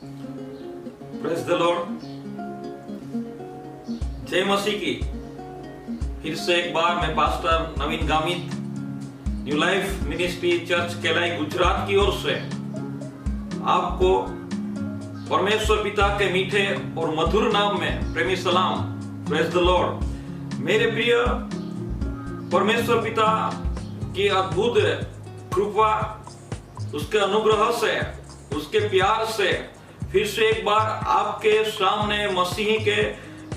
Praise the Lord. जय मसीह की। फिर से एक बार मैं pastor Naveen Gamit New Life Ministry Church केलाई गुजरात की ओर से आपको परमेश्वर पिता के मीठे और मधुर नाम में प्रेमी सलाम। Praise the Lord. मेरे प्रिय परमेश्वर पिता की अद्भुत कृपा, उसके अनुग्रह से, उसके प्यार से फिर से एक बार आपके सामने मसीह के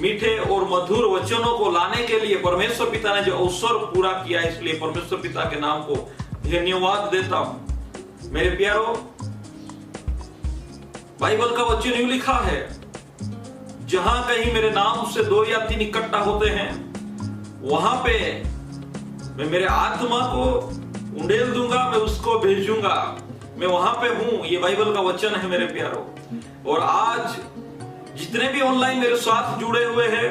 मीठे और मधुर वचनों को लाने के लिए परमेश्वर पिता ने जो अवसर पूरा किया, इसलिए परमेश्वर पिता के नाम को धन्यवाद देता हूं। मेरे प्यारों, बाइबल का वचन यूं लिखा है, जहां कहीं मेरे नाम से 2 या 3 इकट्ठा होते हैं, वहां पे मैं मेरे आत्मा को उंडेल दूंगा, मैं उसको भेजूंगा, मैं वहां पे हूं। ये बाइबल का वचन है मेरे प्यारों। और आज जितने भी ऑनलाइन मेरे साथ जुड़े हुए हैं,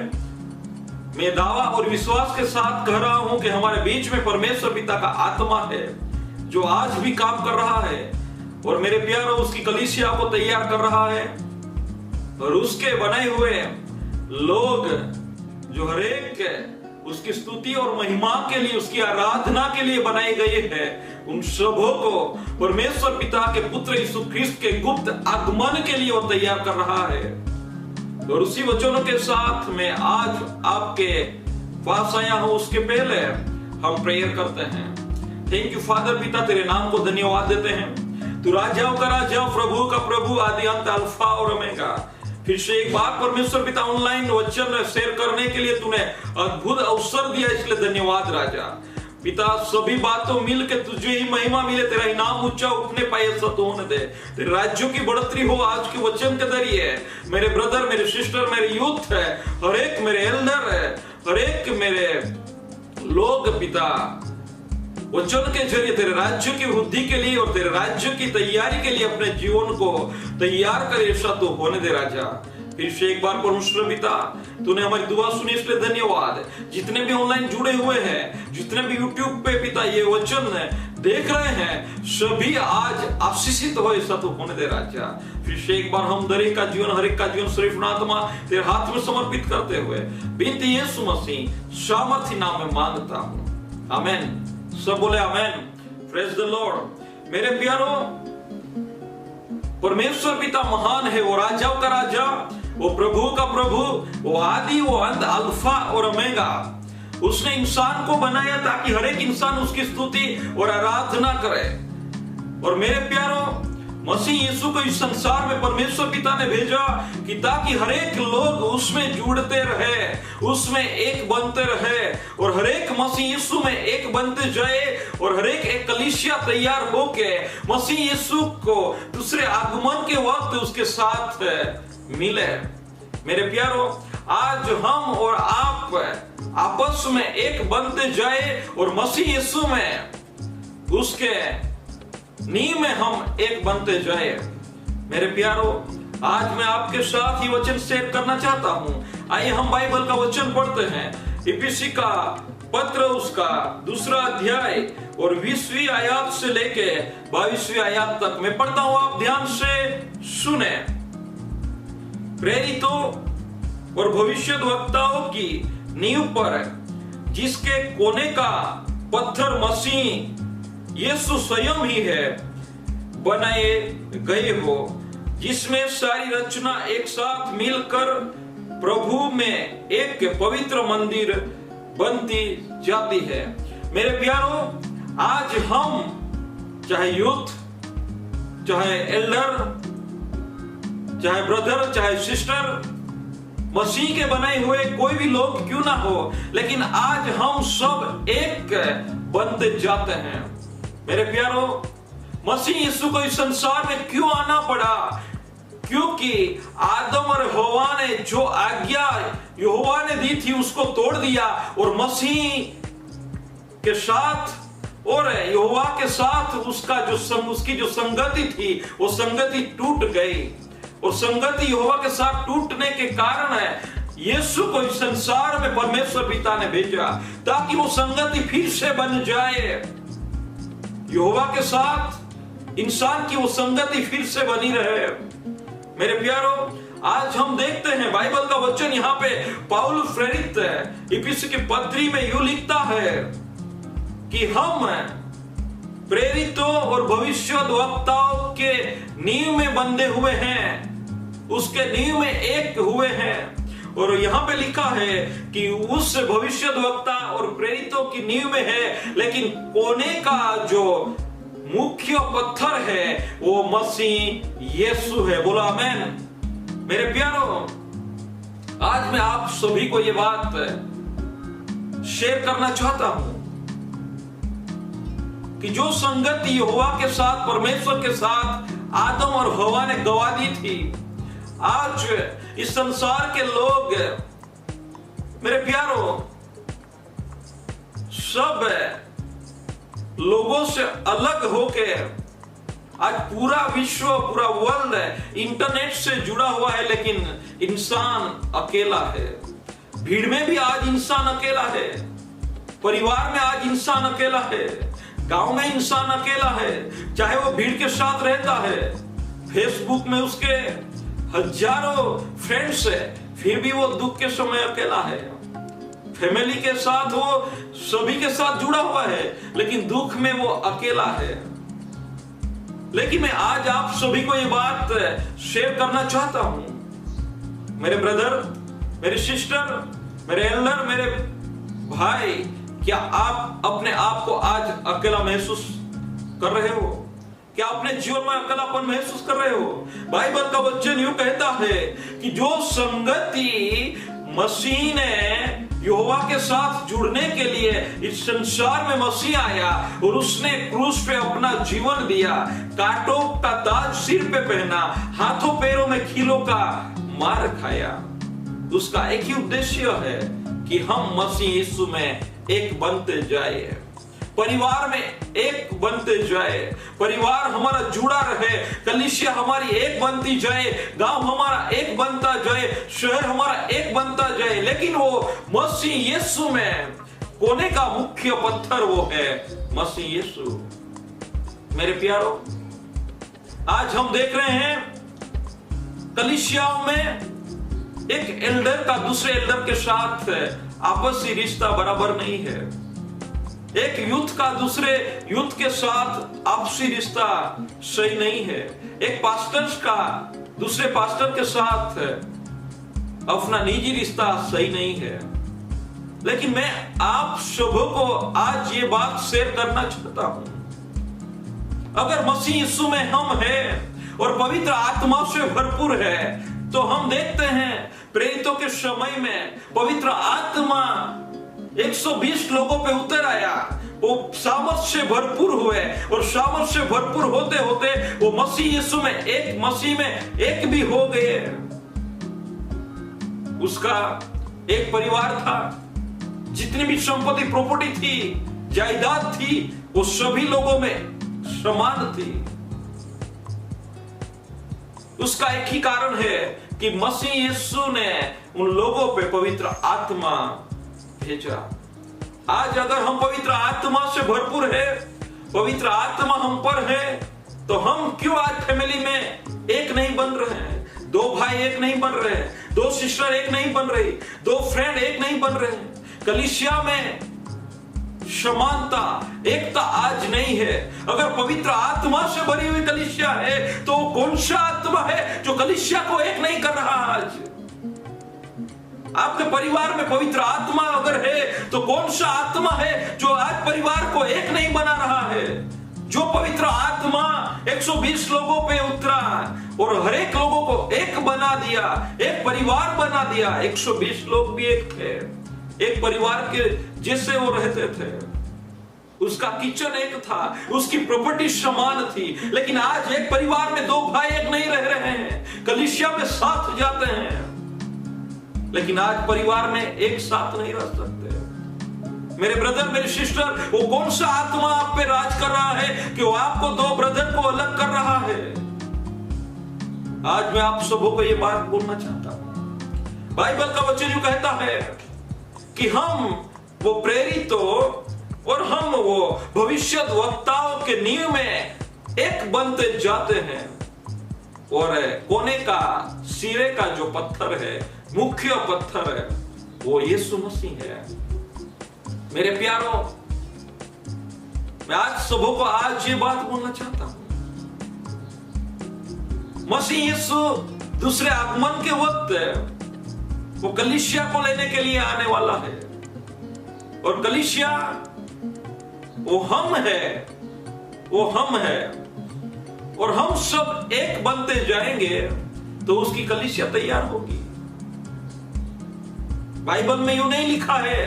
मैं दावा और विश्वास के साथ कह रहा हूं कि हमारे बीच में परमेश्वर पिता का आत्मा है जो आज भी काम कर रहा है। और मेरे प्यारों, उसकी कलीसिया को तैयार कर रहा है और उसके बने हुए लोग जो हरेक उसकी स्तुति और महिमा के लिए, उसकी आराधना के लिए बनाए गए हैं, उन सबों को परमेश्वर पिता के पुत्र यीशु ख्रिस्त के गुप्त आगमन के लिए वो तैयार कर रहा है। और उसी वचनों के साथ मैं आज आपके पास आया हूं। उसके पहले हम प्रेयर करते हैं। थैंक यू फादर, पिता तेरे नाम को धन्यवाद देते हैं। तू राजाओं का राजा, प्रभु का प्रभु, आदि अंत, अल्फा और ओमेगा। फिर से एक बार परमेश्वर पिता ऑनलाइन वचन शेयर करने के लिए तूने अद्भुत अवसर दिया, इसलिए धन्यवाद राजा। पिता, सभी बातों मिल के तुझे ही महिमा मिले, तेरा ही नाम ऊंचा उठने पाए, सत होने दे, तेरे राज्यों की बढ़ोतरी हो आज के वचन के जरिए। मेरे ब्रदर, मेरे सिस्टर, मेरे यूथ है, हर एक मेरे एल्डर है, हर एक मेरे लोग पिता वचन के जरिए तेरे राज्य की वृद्धि के लिए और तेरे राज्य की तैयारी के लिए अपने जीवन को तैयार करे, ऐसा तो होने दे राजा। फिर से एक बार परमेश्वर पिता, तूने हमारी दुआ सुनी, इसलिए धन्यवाद। जितने भी ऑनलाइन जुड़े हुए हैं, जितने भी यूट्यूब पे पिता ये वचन देख रहे हैं, सभी आज आशीषित हो, ऐसा तो होने दे राजा। फिर से एक बार हम हर एक का जीवन सिर्फ आत्मा तेरे हाथ में समर्पित करते हुए बिनती यीशु मसीह सामर्थी नाम में मांगता हूं, आमेन। सब बोले आमेन। Praise the Lord. मेरे प्यारों, परमेश्वर पिता महान है, वो राजाओं का राजा, वो प्रभु का प्रभु, वो आदि, वो अंत, अल्फा और ओमेगा। उसने इंसान को बनाया ताकि हर एक इंसान उसकी स्तुति और आराधना करे। और मेरे प्यारों, मसीह यीशु को इस संसार में परमेश्वर पिता ने भेजा कि ताकि हर एक लोग उसमें जुड़ते रहे, उसमें एक बनते रहे, और हर एक मसीह यीशु में एक बनते जाए, और हर एक कलीसिया तैयार होके मसीह यीशु को दूसरे आगमन के वक्त उसके साथ मिले। मेरे प्यारों, आज हम और आप आपस में एक बनते जाए और मसीह यीशु में उसके नींव में हम एक बनते जाए। मेरे प्यारों, आज मैं आपके साथ ही वचन शेयर करना चाहता हूं। आइए हम बाइबल का वचन पढ़ते हैं। इफिसी का पत्र, उसका 2 अध्याय और 20वीं आयत से लेके 22वीं आयत तक मैं पढ़ता हूं, आप ध्यान से सुने। प्रेरितों और भविष्यद्वक्ताओं की नींव पर, जिसके कोने का पत्थर मसीह यीशु स्वयं ही है, बनाए गए हो, जिसमें सारी रचना एक साथ मिलकर प्रभु में एक पवित्र मंदिर बनती जाती है। मेरे प्यारों, आज हम चाहे यूथ, चाहे एल्डर, चाहे ब्रदर, चाहे सिस्टर, मसीह के बनाए हुए कोई भी लोग क्यों ना हो, लेकिन आज हम सब एक बनते जाते हैं। मेरे प्यारों, मसीह यीशु को इस संसार में क्यों आना पड़ा? क्योंकि आदम और हव्वा ने जो आज्ञा यहोवा ने दी थी उसको तोड़ दिया, और मसीह के साथ और यहोवा के साथ उसकी जो संगति थी, वो संगति टूट गई। और संगति यहोवा के साथ टूटने के कारण यीशु को इस संसार में परमेश्वर पिता ने भेजा ताकि वो संगति फिर से बन जाए। यहोवा के साथ इंसान की वो संगति फिर से बनी रहे। मेरे प्यारों, आज हम देखते हैं बाइबल का वचन यहाँ पे पौल प्रेरित इफिसी की पत्री में यूं लिखता है कि हम प्रेरितों और भविष्यद्वक्ताओं के नींव में बंधे हुए हैं, उसके नींव में एक हुए हैं। और यहां पे लिखा है कि उस भविष्यद्वक्ता और प्रेरितों की नींव में है, लेकिन कोने का जो मुख्य पत्थर है वो मसीह यीशु है। बोला आमीन। मेरे प्यारों, आज मैं आप सभी को ये बात शेयर करना चाहता हूं कि जो संगति यहोवा के साथ, परमेश्वर के साथ आदम और हवा ने गवा दी थी, आज इस संसार के लोग, मेरे प्यारों, सब लोगों से अलग होके आज पूरा विश्व, पूरा वर्ल्ड इंटरनेट से जुड़ा हुआ है, लेकिन इंसान अकेला है। भीड़ में भी आज इंसान अकेला है, परिवार में आज इंसान अकेला है, गांव में इंसान अकेला है। चाहे वो भीड़ के साथ रहता है, फेसबुक में उसके हजारों फ्रेंड्स है, फिर भी वो दुख के समय अकेला है। फैमिली के साथ वो सभी के साथ जुड़ा हुआ है, लेकिन दुख में वो अकेला है। लेकिन मैं आज आप सभी को ये बात शेयर करना चाहता हूं, मेरे ब्रदर, मेरे सिस्टर, मेरे एल्डर, मेरे भाई, क्या आप अपने आप को आज अकेला महसूस कर रहे हो? क्या अपने जीवन में अकेलापन महसूस कर रहे हो? बाइबल का वचन यूं कहता है कि जो संगति मसीह ने यहोवा के साथ जुड़ने के लिए इस संसार में मसीह आया और उसने क्रूस पे अपना जीवन दिया, कांटों का ताज सिर पे पहना, हाथों पैरों में खीलों का मार खाया, उसका एक ही उद्देश्य है कि हम मसीह यीशु में एक बनते जाए, परिवार में एक बनते जाए, परिवार हमारा जुड़ा रहे, कलीसिया हमारी एक बनती जाए, गांव हमारा एक बनता जाए, शहर हमारा एक बनता जाए। लेकिन वो मसीह यीशु में कोने का मुख्य पत्थर वो है मसीह यीशु। मेरे प्यारों, आज हम देख रहे हैं कलीसियाओं में एक एल्डर का दूसरे एल्डर के साथ आपसी रिश्ता बराबर नहीं है, एक यूथ का दूसरे यूथ के साथ आपसी रिश्ता सही नहीं है, एक पास्टर्स का दूसरे पास्टर के साथ अपना निजी रिश्ता सही नहीं है। लेकिन मैं आप सबों को आज ये बात शेयर करना चाहता हूं, अगर मसीह यीशु में हम हैं और पवित्र आत्मा से भरपूर है, तो हम देखते हैं प्रेरितों के समय में पवित्र आत्मा 120 लोगों पे उतर आया, वो सामर्थ से भरपूर हुए और सामर्थ से भरपूर होते होते वो मसीह यीशु में एक भी हो गए। उसका एक परिवार था, जितनी भी संपत्ति प्रॉपर्टी थी, जायदाद थी, वो सभी लोगों में समान थी। उसका एक ही कारण है कि मसीह यीशु ने उन लोगों पे पवित्र आत्मा भेजा। आज अगर हम पवित्र आत्मा से भरपूर है, पवित्र आत्मा हम पर है, तो हम क्यों आज फैमिली में एक नहीं बन रहे हैं? दो भाई एक नहीं बन रहे हैं, दो सिस्टर एक नहीं बन रही, दो फ्रेंड एक नहीं बन रहे हैं, कलीसिया में समानता, एकता आज नहीं है। अगर पवित्र आत्मा से भरी हुई कलीसिया है, तो कौन सा आत्मा है जो कलीसिया को एक नहीं कर रहा? आज आपके परिवार में पवित्र आत्मा अगर है, तो कौन सा आत्मा है जो आज परिवार को एक नहीं बना रहा है? जो पवित्र आत्मा 120 लोगों पे उतरा और हर एक लोगों को एक बना दिया, एक परिवार बना दिया। 120 लोग भी एक थे, एक परिवार के जैसे वो रहते थे। उसका किचन एक था, उसकी प्रॉपर्टी समान थी। लेकिन आज एक परिवार में दो भाई एक नहीं रह रहे हैं, कलीसिया में साथ जाते हैं, लेकिन आज परिवार में एक साथ नहीं रह सकते। मेरे ब्रदर, मेरी सिस्टर, वो कौन सा आत्मा आप पे राज कर रहा है कि वो आपको दो ब्रदर को अलग कर रहा है? आज मैं आप सबों को ये बात बोलना चाहता हूं। बाइबल का वचन यूं कहता है कि हम वो प्रेरितों और हम वो भविष्यद्वक्ताओं के नींव में एक बनते जाते हैं। और कोने का सिरे का जो पत्थर है, मुख्य पत्थर है, वो यीशु मसीह है। मेरे प्यारों, मैं आज सबों को आज ये बात बोलना चाहता हूं, मसीह यीशु दूसरे आगमन के वक्त वो कलीसिया को लेने के लिए आने वाला है, और कलीसिया वो हम है, वो हम है, और हम सब एक बनते जाएंगे तो उसकी कलीसिया तैयार होगी। बाइबल में यूं नहीं लिखा है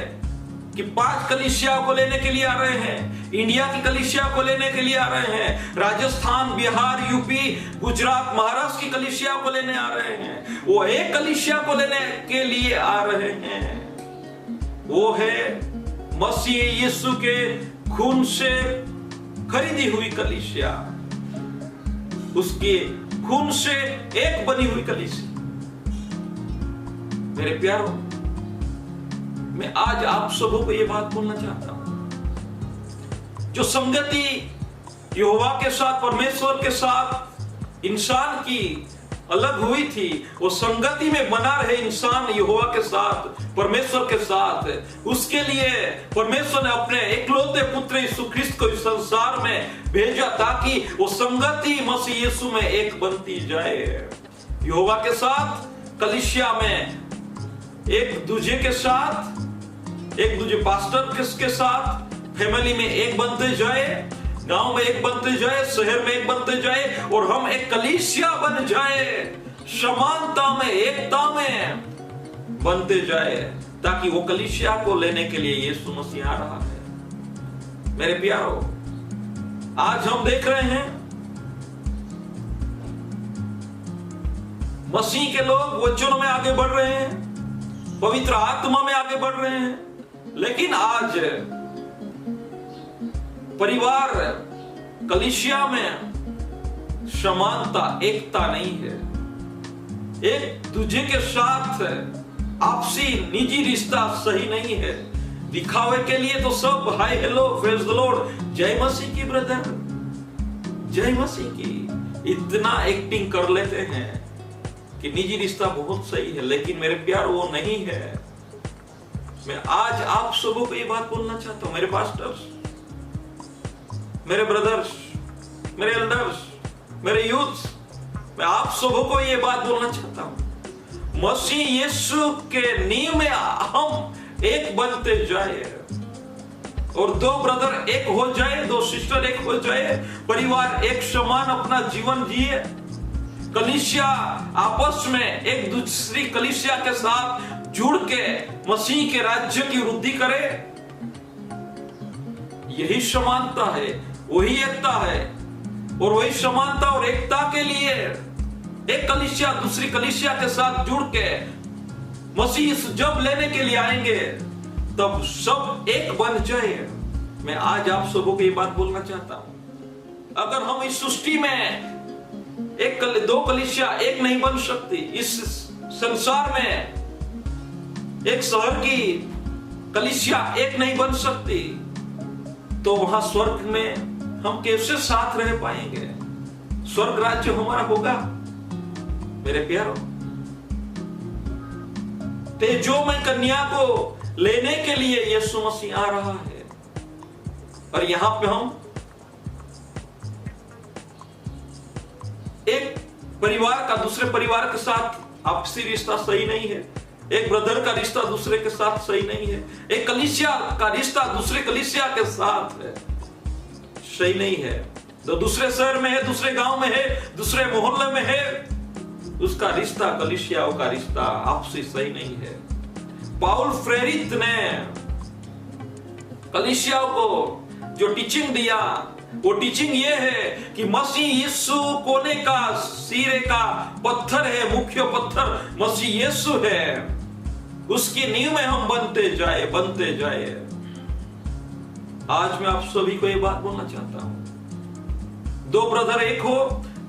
कि 5 कलीसिया को लेने के लिए आ रहे हैं, इंडिया की कलीसिया को लेने के लिए आ रहे हैं, राजस्थान, बिहार, यूपी, गुजरात, महाराष्ट्र की कलीसिया को लेने आ रहे हैं। वो एक कलीसिया को लेने के लिए आ रहे हैं, वो है मसीह यीशु के खून से खरीदी हुई कलीसिया, उसके खून से एक बनी हुई कलीसिया। मेरे प्यारों, मैं आज आप सबों को यह बात बोलना चाहता हूं, जो संगति यहोवा के साथ, परमेश्वर के साथ इंसान की अलग हुई थी, वो संगति में बना रहे इंसान यहोवा के साथ, परमेश्वर के साथ। उसके लिए परमेश्वर ने अपने इकलौते पुत्र यीशु ख्रिस्त को इस संसार में भेजा ताकि वो संगति मसीह यीशु में एक बनती जाए। यहोवा के साथ, कलीसिया में एक दूसरे के साथ, एक दूसरे पास्टर के साथ, फैमिली में एक बनते जाए, गांव में एक बनते जाए, शहर में एक बनते जाए, और हम एक कलीसिया बन जाए, समानता में, एकता में बनते जाए, ताकि वो कलीसिया को लेने के लिए यीशु मसीह आ रहा है। मेरे प्यारों, आज हम देख रहे हैं मसीह के लोग वचनों में आगे बढ़ रहे हैं, पवित्र आत्मा में आगे बढ़ रहे हैं, लेकिन आज परिवार, कलीसिया में समानता, एकता नहीं है। एक दूसरे के साथ आपसी निजी रिश्ता सही नहीं है। दिखावे के लिए तो सब hi hello praise the Lord, जय मसीह की ब्रदर, जय मसीह की, इतना एक्टिंग कर लेते हैं कि निजी रिश्ता बहुत सही है, लेकिन मेरे प्यार वो नहीं है। मैं आज आप सबों को ये बात बोलना चाहता हूं, मेरे पास्टर्स, मेरे ब्रदर्स, मेरे एल्डर्स, मेरे यूथ्स, मैं आप सबों को ये बात बोलना चाहता हूं, मसीह यीशु के नींव में हम एक बनते जाए, और 2 ब्रदर एक हो जाए, 2 सिस्टर एक हो जाए, परिवार एक समान अपना जीवन जिए, कलीसिया आपस में एक दूसरी कलीसिया के साथ जुड़ के मसीह के राज्य की वृद्धि करे। यही समानता है, वही एकता है, और वही समानता और एकता के लिए एक कलीसिया दूसरी कलीसिया के साथ जुड़ के मसीह जब लेने के लिए आएंगे तब सब एक बन जाए। मैं आज आप सबों को ये बात बोलना चाहता हूं, अगर हम इस सृष्टि में 2 कलीसिया एक नहीं बन सकती, इस संसार में एक शहर की कलीसिया एक नहीं बन सकती, तो वहां स्वर्ग में हम कैसे साथ रह पाएंगे? स्वर्ग राज्य हमारा होगा? मेरे प्यारों, तेजोमय कन्या को लेने के लिए यीशु मसीह आ रहा है, और यहां पे हम एक परिवार का दूसरे परिवार के साथ आपसी रिश्ता सही नहीं है, एक ब्रदर का रिश्ता दूसरे के साथ सही नहीं है, एक कलीसिया का रिश्ता दूसरे कलीसिया के साथ सही नहीं है, तो दूसरे शहर में है, दूसरे गांव में है, दूसरे मोहल्ले में है, उसका रिश्ता, कलीसियाओं का रिश्ता आपसी सही नहीं है। पाउल प्रेरित ने कलीसियाओं को जो टीचिंग दिया, वो टीचिंग ये है कि मसीह यीशु कोने का, सिरे का पत्थर है, मुख्य पत्थर मसीह यीशु है, उसकी नींव में हम बनते जाए, बनते जाए। आज मैं आप सभी को ये बात बोलना चाहता हूं, 2 ब्रदर एक हो,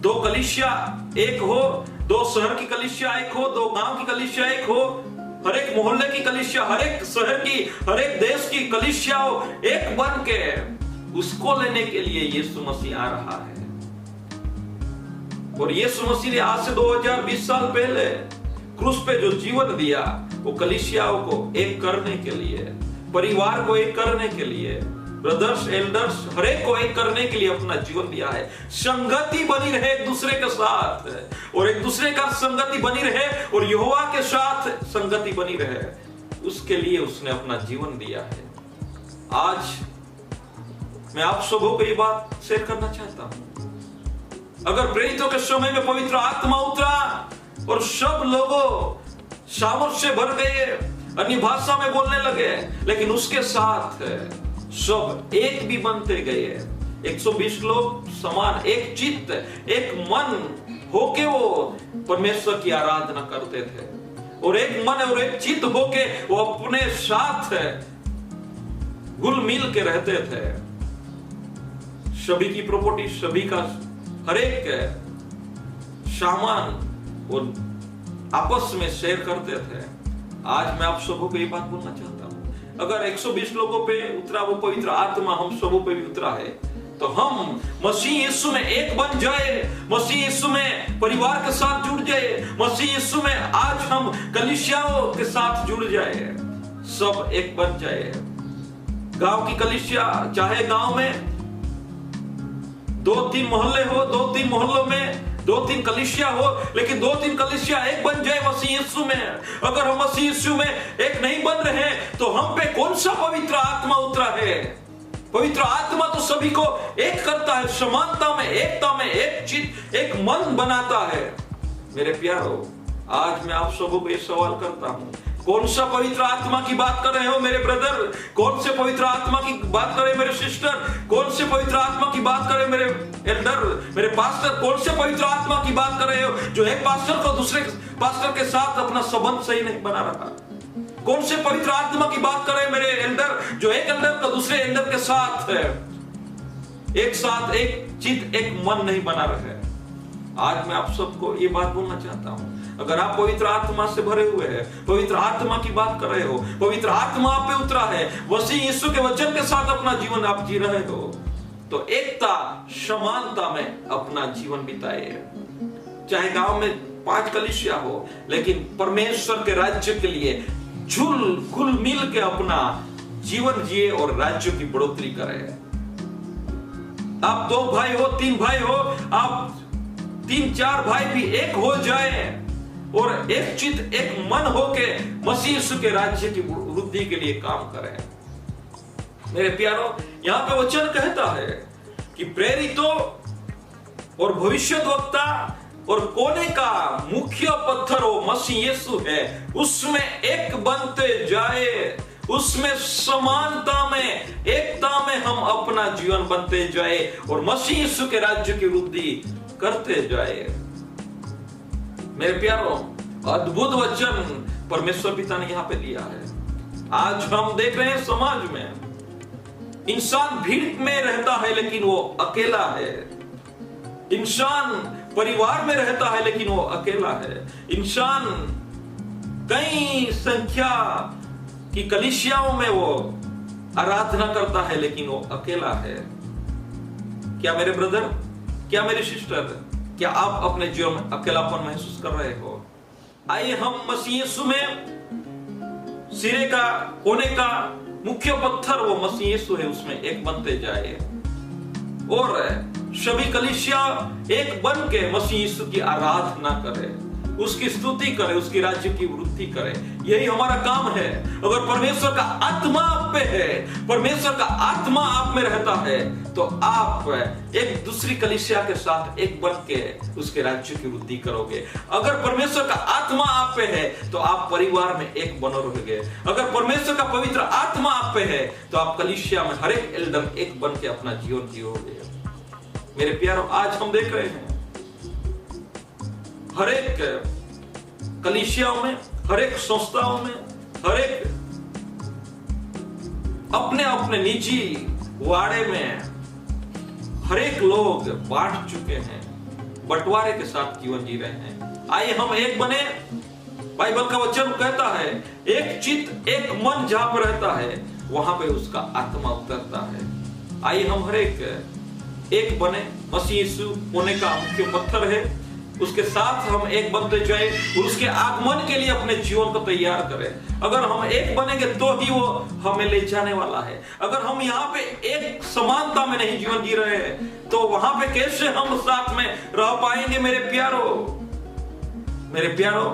2 कलीसिया एक हो, 2 शहर की कलीसिया एक हो, 2 गांव की कलीसिया एक हो, हर एक मोहल्ले की कलीसिया, हर एक शहर की, हर एक देश की कलीसिया एक बन के उसको लेने के लिए यीशु मसीह आ रहा है। और यीशु मसीह ने आज से 2020 साल पहले क्रूस पे जो जीवन दिया, वो कलीसियाओं को एक करने के लिए, परिवार को एक करने के लिए, ब्रदर्स एल्डर्स हर एक को एक करने के लिए अपना जीवन दिया है। संगति बनी रहे एक दूसरे के साथ, और एक दूसरे का संगति बनी रहे, और यहोवा के साथ संगति बनी रहे, उसके लिए उसने अपना जीवन दिया है। आज मैं आप सबों को ये बात शेयर करना चाहता हूं। अगर प्रेरितों के समय में पवित्र आत्मा उतरा और सब लोगों सामर्थ से भर गए, अन्य भाषा में बोलने लगे, लेकिन उसके साथ सब एक भी बनते गए। 120 लोग समान, एक चित्त, एक मन होके वो परमेश्वर की आराधना करते थे, और एक मन और एक चित्त होके वो अपने साथ घुल मिल के रहते थे। सभी की प्रॉपर्टी, सभी का हर एक सामान वो आपस में शेयर करते थे। आज मैं आप सबों को ये बात बोलना चाहता हूं, अगर 120 लोगों पे उतरा वो पवित्र आत्मा हम सबों पे भी उतरा है, तो हम मसीह यीशु में एक बन जाए, मसीह यीशु में परिवार के साथ जुड़ जाए, मसीह यीशु में आज हम कलीसियाओं के साथ जुड़ जाए, सब एक बन जाए। गांव की कलीसिया, चाहे गांव में 2-3 मोहल्ले हो, 2-3 मोहल्लों में 2-3 कलीसिया हो, लेकिन 2-3 कलीसिया एक बन जाए मसीह यीशु में। अगर हम मसीह यीशु में एक नहीं बन रहे, तो हम पे कौन सा पवित्र आत्मा उतरा है? पवित्र आत्मा तो सभी को एक करता है, समानता में, एकता में, एक चित्त, एक मन बनाता है। मेरे प्यारो, आज मैं आप सबों को ये सवाल करता हूं, कौन सा पवित्र आत्मा की बात कर रहे हो मेरे ब्रदर? कौन से पवित्र आत्मा की बात कर रहे मेरे सिस्टर? कौन से पवित्र आत्मा की बात कर रहे मेरे एल्डर, मेरे पास्टर? कौन से पवित्र आत्मा की बात कर रहे हो जो एक पास्टर को दूसरे पास्टर के साथ अपना संबंध सही नहीं बना रहा? कौन से पवित्र आत्मा की बात कर रहे मेरे एल्डर जो एक एल्डर को दूसरे एल्डर के साथ एक साथ एक चित्त, एक मन नहीं बना रहे? आज मैं आप सबको ये बात बोलना चाहता हूं, अगर आप पवित्र आत्मा से भरे हुए हैं, पवित्र आत्मा की बात कर रहे हो, पवित्र आत्मा आप पे उतरा है, मसीह यीशु के वचन के साथ अपना जीवन आप जी रहे हो, तो एकता, समानता में अपना जीवन बिताए। चाहे गांव में 5 कलीसिया हो, लेकिन परमेश्वर के राज्य के लिए घुल मिल के अपना जीवन जिए और राज्य की बढ़ोतरी करें। आप 2 भाई हो, 3 भाई हो, आप 3-4 भाई भी एक हो जाए और एक चित्त, एक मन होके मसीह यीशु के राज्य की वृद्धि के लिए काम करें। मेरे प्यारो, यहां पे वचन कहता है कि प्रेरितों और भविष्यद्वक्ता और कोने का मुख्य पत्थर वो मसीह यीशु है, उसमें एक बनते जाए, उसमें समानता में, एकता में हम अपना जीवन बनते जाए और मसीह यीशु के राज्य की वृद्धि करते जाए। मेरे प्यारो, अद्भुत वचन परमेश्वर पिता ने यहां पे दिया है। आज हम देख रहे हैं समाज में इंसान भीड़ में रहता है लेकिन वो अकेला है, इंसान परिवार में रहता है लेकिन वो अकेला है, इंसान कई संख्या की कलीसियाओं में वो आराधना करता है लेकिन वो अकेला है। क्या मेरे ब्रदर, क्या मेरी सिस्टर, क्या आप अपने जीवन में अकेलापन महसूस कर रहे हो? आइए हम मसीह यीशु में सिरे का, कोने का मुख्य पत्थर वो मसीह यीशु है, उसमें एक बनते जाए और सभी कलीसिया एक बन के मसीह यीशु की आराधना करे, उसकी स्तुति करे, उसकी राज्य की वृद्धि करे। यही हमारा काम है। अगर परमेश्वर का आत्मा आप पे है, परमेश्वर का आत्मा आप में रहता है, तो आप एक दूसरी कलीसिया के साथ एक बन के उसके राज्य की वृद्धि करोगे। अगर परमेश्वर का आत्मा आप पे है तो आप परिवार में एक बनो रहोगे। अगर परमेश्वर का पवित्र आत्मा आप पे है तो आप कलीसिया में हर एक एल्डर एक बन के अपना जीवन जियोगे। मेरे प्यारो, आज हम देख रहे हैं हर एक कलीसियाओं में, हर एक संस्थाओं में, हर एक अपने अपने निजी वाड़े में हर एक लोग बांट चुके हैं, बंटवारे के साथ जीवन जी रहे हैं। आइए हम एक बने। बाइबल का वचन कहता है एक चित्त, एक मन जहां पर रहता है वहां पे उसका आत्मा उतरता है। आइए हम हर एक बने। मसीह यीशु कोने का मुख्य पत्थर है, उसके साथ हम एक बनते जाए और उसके आगमन के लिए अपने जीवन को तैयार करें। अगर हम एक बनेंगे तो ही वो हमें ले जाने वाला है। अगर हम यहाँ पे एक समानता में नहीं जीवन जी रहे हैं तो वहां पे कैसे हम साथ में रह पाएंगे। मेरे प्यारो,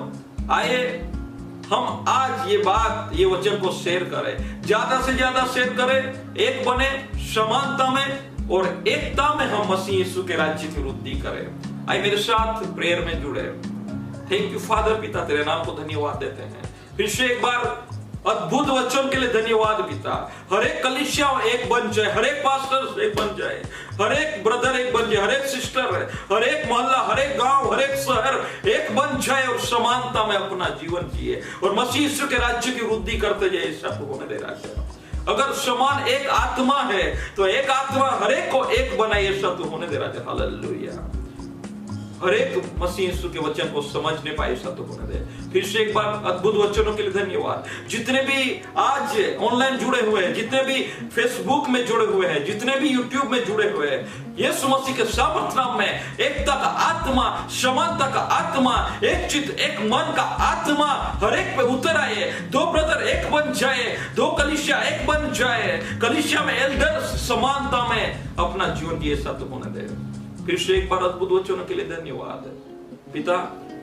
आइए हम आज ये बात, ये वचन को शेयर करें, ज्यादा से ज्यादा शेयर करें, एक बने समानता में और एकता में हम मसीह यीशु के राज्य की वृद्धि करें। आइए मेरे साथ प्रेयर में जुड़े। थैंक यू फादर, पिता तेरे नाम को धन्यवाद देते हैं फिर से एक बार अद्भुत वचन के लिए धन्यवाद पिता। हर एक कलीसिया एक बन जाए, हर एक पास्टर एक बन जाए, हर एक ब्रदर एक बन जाए, हर एक सिस्टर, हर एक मोहल्ला, हर एक गांव, हर एक शहर एक बन जाए और समानता में अपना जीवन जिए और मसीह यीशु के राज्य की वृद्धि करते जाए। ऐसा तो होने दे राजा। अगर समान एक आत्मा है तो एक आत्मा हर एक को एक बनाए। ऐसा तो होने दे राजा। हालेलुया। हर एक मसीह यीशु के वचन को समझने पाए, ऐसा तो होने दे। फिर से एक बार अद्भुत वचनों के लिए धन्यवाद। जितने भी आज ऑनलाइन जुड़े हुए हैं, जितने भी फेसबुक में जुड़े हुए हैं, जितने भी यूट्यूब में जुड़े हुए हैं, यीशु मसीह के सामर्थ नाम में एकता का आत्मा, समानता का आत्मा, एक चित्त, एक मन का आत्मा हर एक पे उतर आए। दो ब्रदर एक बन जाए, दो कलीसिया एक बन जाए, कलीसिया में एल्डर्स समानता में अपना जीवन जिए। ऐसा तो होने दे। फिर से एक बार अद्भुत वचनों के लिए धन्यवाद पिता।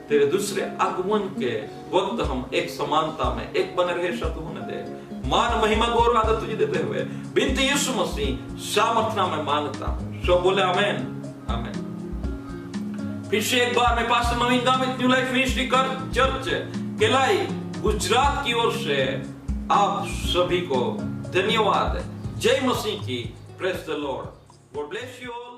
तेरे दूसरे आगमन के वक्त हम एक समानता में एक बने रहे। ऐसा तो होने दे। मान महिमा गौरव आदर तुझे देते हुए बिनती यीशु मसीह सामर्थ नाम में मांगता हूं। सब बोले आमेन, आमेन। फिर से एक बार मैं pastor Naveen Gamit New Life Ministry Church केलाई गुजरात की ओर से आप सभी को धन्यवाद। जय मसीह की। Praise the Lord. God bless you.